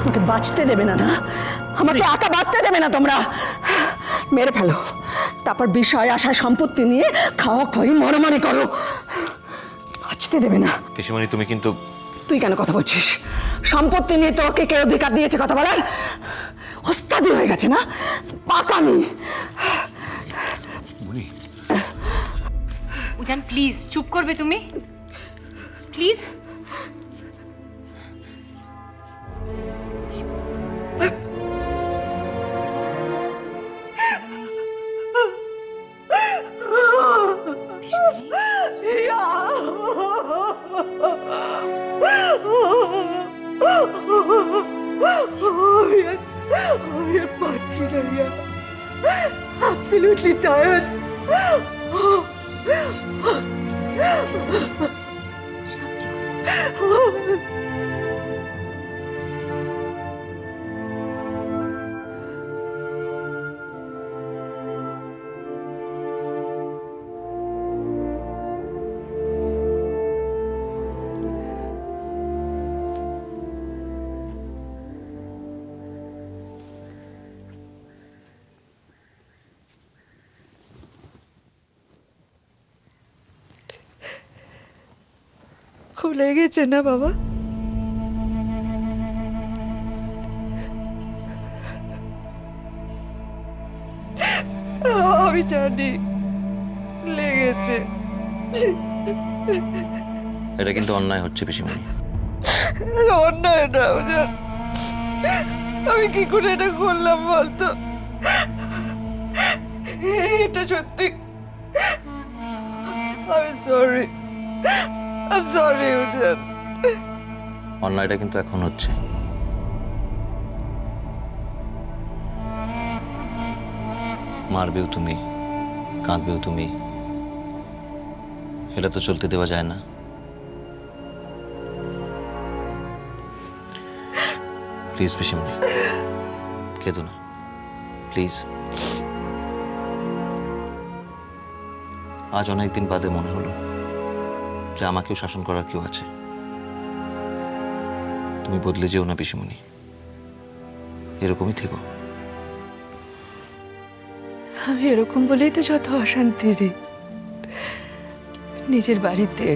আমাকে বাঁচতে দেবে না, না আমাকে একা বাঁচতে দেবে না তোমরা। মেরে ফেলো, তারপর বিষয় আশা সম্পত্তি নিয়ে খাওয়া খই মারামারি করো, বাঁচতে দেবে না। পিসিমণি তুমি কিন্তু... তুই কেন কথা বলছিস? সম্পত্তি নিয়ে তোকে কে অধিকার দিয়েছে কথা বলার? ওস্তাদি হয়ে গেছে না, পাকামি। উজান প্লিজ চুপ করবে তুমি, প্লিজ। আমি আর পারছি না রিয়া, absolutely tired. খুব লেগেছে না বাবা? আমি জানি লেগেছে। এটা কিন্তু অন্যায় হচ্ছে পিসিমণি। অন্যায় না ওজান, আমি কি করে এটা করলাম বলতো? এটা সত্যি, আমি সরি, I'm sorry ওজান। অন্যায়টা কিন্তু এখন হচ্ছে। মারবেও তুমি, কাঁদবেও তুমি, এটা তো চলতে দেওয়া যায় না। প্লিজ পিসিমণি কেঁদো না, প্লিজ। আজ অনেকদিন বাদে মনে হলো যে আমাকেও শাসন করার কেউ আছে। তুমি বদলে যেও না পিসিমণি, এরকমই থেকো। আমি এরকম বলেই তো যত অশান্তি রে। নিজের বাড়িতে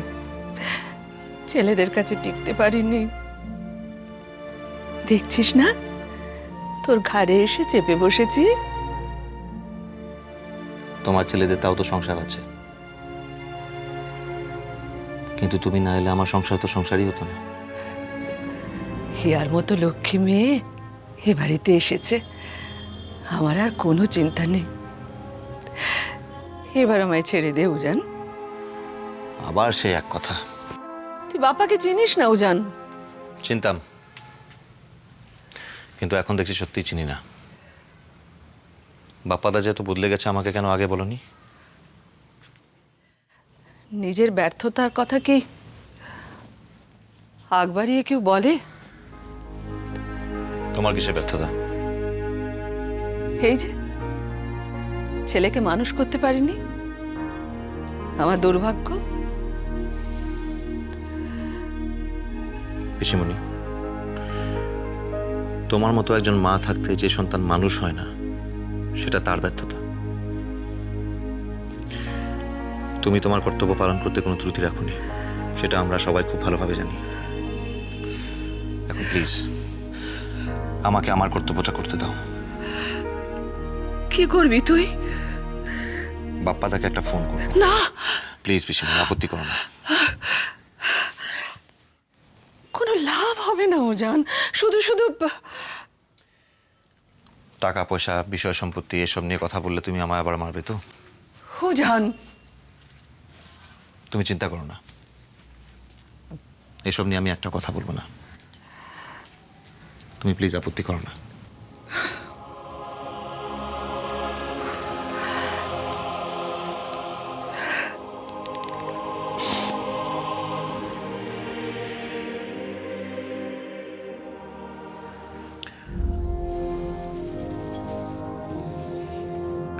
ছেলেদের কাছে টিকতে পারিনি, দেখছিস না তোর ঘাড়ে এসে চেপে বসেছি। তোমার ছেলেদের তাও তো সংসার আছে, কিন্তু তুমি না এলে আমার সংসার তো সংসারই হতো না। হিয়ার মতো লক্ষ্মী মেয়ে এ বাড়িতে এসেছে, আমার আর কোনো চিন্তা নেই। এবার আমায় ছেড়ে দে উজান। আবার সে এক কথা। তুই বাপাকে চিনিস না উজান? চিনতাম, কিন্তু এখন দেখছি সত্যিই চিনি না। বাপ্পাদা যেহেতু বদলে গেছে, আমাকে কেন আগে বলনি? নিজের ব্যর্থতার কথা কি আগ বাড়িয়ে কেউ বলে? তোমার কিসের ব্যর্থতা? এই যে ছেলেকে মানুষ করতে পারিনি, আমার দুর্ভাগ্য। পিসিমণি, তোমার মতো একজন মা থাকতে যে সন্তান মানুষ হয় না, সেটা তার ব্যর্থতা। তুমি তোমার কর্তব্য পালন করতে কোনো ত্রুটি রাখোনি, সেটা আমরা সবাই খুব ভালোভাবে জানি। এখন প্লিজ আমাকে আমার কর্তব্যটা করতে দাও। কি করবি তুই? বাপ্পাদাকে একটা ফোন করো না প্লিজ পিসিমণি, আপত্তি করো না। কোনো লাভ হবে না উজান, শুধু শুধু টাকা পয়সা বিষয় সম্পত্তি এসব নিয়ে কথা বললে তুমি আমায় আবার মারবে তো। উজান তুমি চিন্তা করো না, এসব নিয়ে আমি একটা কথা বলবো না। তুমি প্লিজ আপত্তি করো না।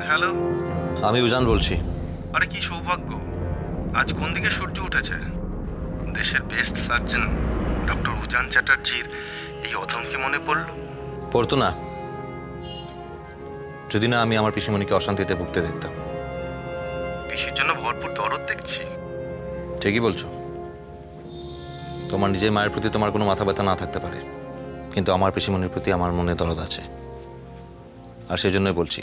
হ্যালো, আমি উজান বলছি। আরে কি সৌভাগ্য, আজ কোন দিকে সূর্য উঠেছে। দেশের বেস্ট সার্জন ডক্টর উজান চ্যাটার্জির এই অধমকে মনে পড়লো? পড়তো না যদি না আমি আমার পিসিমণিকে অশান্তিতে ভুগতে দেখতাম। পিসির জন্য ভরপুর দরদ দেখছি। ঠিকই বলছো, তোমার নিজের মায়ের প্রতি তোমার কোনো মাথা ব্যথা না থাকতে পারে, কিন্তু আমার পিসিমণির প্রতি আমার মনে দরদ আছে। আর সেই জন্যই বলছি,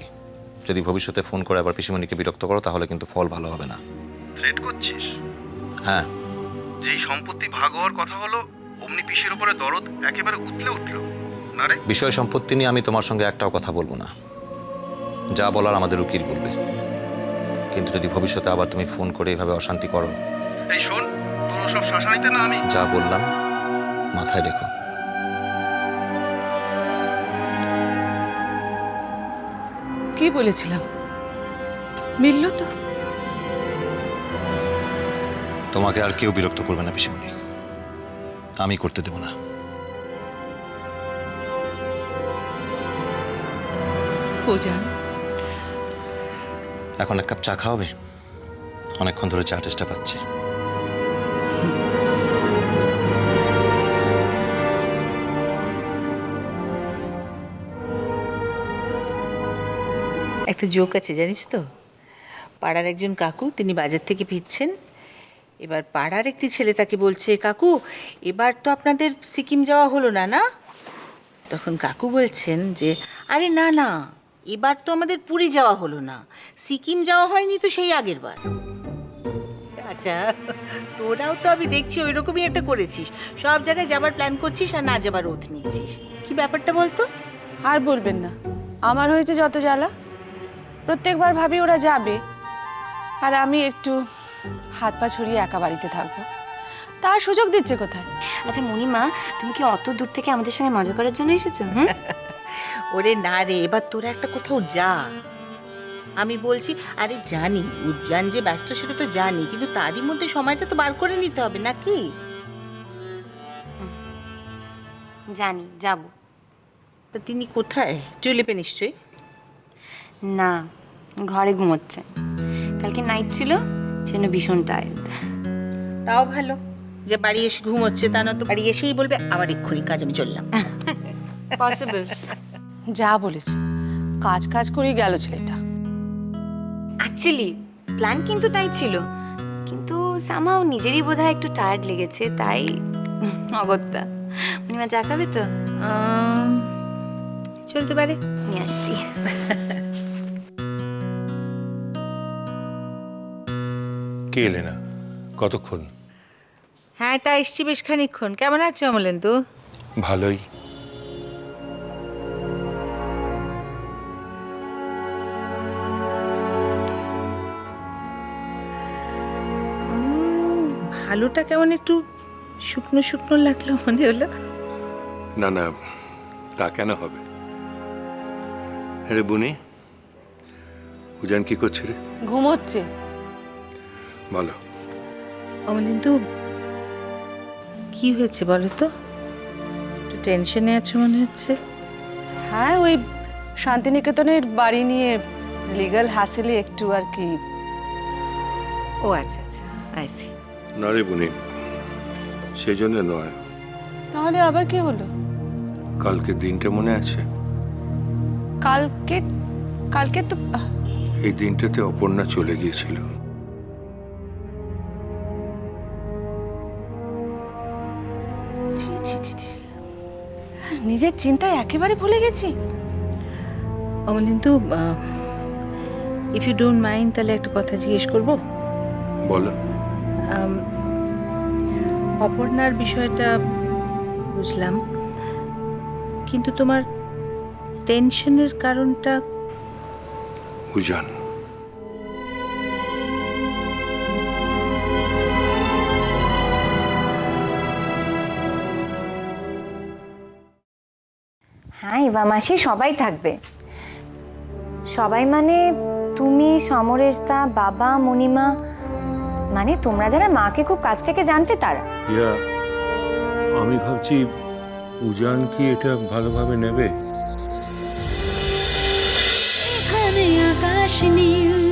যদি ভবিষ্যতে ফোন করে আবার পিসিমণিকে বিরক্ত করো তাহলে কিন্তু ফল ভালো হবে না। থ্রেট করছিস? হ্যাঁ, যেই সম্পত্তি ভাগ হওয়ার কথা হলো অমনি পিসির উপরে দরদ একেবারে উতলে উঠলো না রে? বিষয় সম্পত্তি নিয়ে আমি তোমার সঙ্গে একটাও কথা বলবো না, যা বলার আমাদের উকিল বলবে। কিন্তু যদি ভবিষ্যতে আবার তুমি ফোন করে এভাবে অশান্তি করো, এই শোন, তোর সব শাসানিতে না আমি। যা বললাম মাথায় রেখো। কি বলেছিলাম মিলল তো? তোমাকে আর কেউ বিরক্ত করবে না পিসিমণি, আমি করতে দেব না। পূজান, এখন এক কাপ চা খাওয়াবে? অনেকক্ষণ ধরে চা টেস্টটা পাচ্ছি। একটা জোক আছে জানিস তো? পাড়ার একজন কাকু, তিনি বাজার থেকে ফিরছেন। এবার পাড়ার একটি ছেলে তাকে বলছে, কাকু এবার তো আপনাদের সিকিম যাওয়া হলো না, না? তখন কাকু বলছেন যে, আরে না না, এবার তো আমাদের পুরী যাওয়া হলো না, সিকিম যাওয়া হয়নি তো সেই আগের বার। আচ্ছা, তোরাও তো আমি দেখছি ওই রকমই একটা করেছিস, সব জায়গায় যাবার প্ল্যান করছিস আর না যাবার ওথ নিচ্ছিস। কি ব্যাপারটা বলতো? আর বলবেন না, আমার হয়েছে যত জ্বালা। প্রত্যেকবার ভাবি ওরা যাবে আর আমি একটু হাত পা ছড়িয়ে একা বাড়িতে থাকবো, তার সুযোগ দিচ্ছে কোথায়? আচ্ছা মণিমা, তুমি কি অত দূর থেকে আমাদের সঙ্গে মজা করার জন্য এসেছো? ওরে না রে, এবার তোরা একটা কোথাও যা। আমি বলছি, আরে জানি উজ্জান যে ব্যস্ত সেটা তো জানি, কিন্তু তারই মধ্যে সময়টা তো বার করে নিতে হবে নাকি? জানি যাব। তা তিনি কোথায়? টিউলিপে নিশ্চয়ই। না, ঘরে ঘুমোচ্ছে, কালকে নাইট ছিল সেজন্য ভীষণ টায়ার্ড। তাও ভালো যে বাড়ি এসে ঘুমোচ্ছে, তা না তো বাড়ি এসেই বলবে আবার এক্ষুনি কাজ, আমি চললাম। পসিবল। যা বলেছে, কাজ কাজ করেই গেল ছেলেটা। অ্যাকচুয়ালি প্ল্যান কিন্তু তাই ছিল, কিন্তু সামাও নিজেরই বোধহয় একটু টায়ার্ড লেগেছে, তাই অগত্যা। মণিমা চা খাবে তো? চলতে পারে। নিয়ে আসছি। কে এলে না? কতক্ষণ? হ্যাঁ, তা এসছি বেশ খানিকক্ষণ। কেমন আছো অমলেন্দু? ভালোই। ভালোটা কেমন একটু শুকনো শুকনো লাগলো মনে হলো। না না, তা কেন হবে? আরে বুনি, উজান কি করছে রে? ঘুমোচ্ছে। বলো। অমলেন্দু, কি হয়েছে বলো তো? একটু টেনশনে আছো মনে হচ্ছে। হ্যাঁ, ওই শান্তিনিকেতনের বাড়ি নিয়ে লিগ্যাল হ্যাসেলে একটু আর কি। ও আচ্ছা আচ্ছা, আইসি। না রে বুনি, সেই জন্য নয়। তাহলে আবার কি হলো? কালকে দিনটা মনে আছে? কালকে কালকে তো এই দিনটাতে অপর্ণা চলে গিয়েছিল। ছি ছি ছি ছি, নিজের চিন্তায় একেবারে ভুলে গেছি। Amalendu, if you don't mind, তাহলে একটা কথা জিজ্ঞেস করবো? বলো। অপর্ণার বিষয়টা বুঝলাম, কিন্তু তোমার টেনশনের কারণটা? উজান। হ্যাঁ, এবার মাসে সবাই থাকবে। সবাই মানে তুমি, সমরেশদা, বাবা, মণিমা, মানে তোমরা যারা মাকে খুব কাছ থেকে জানতে তারা। ইয়া, আমি ভাবছি উজান কি এটা ভালোভাবে নেবে? এখানে আকাশ নীল।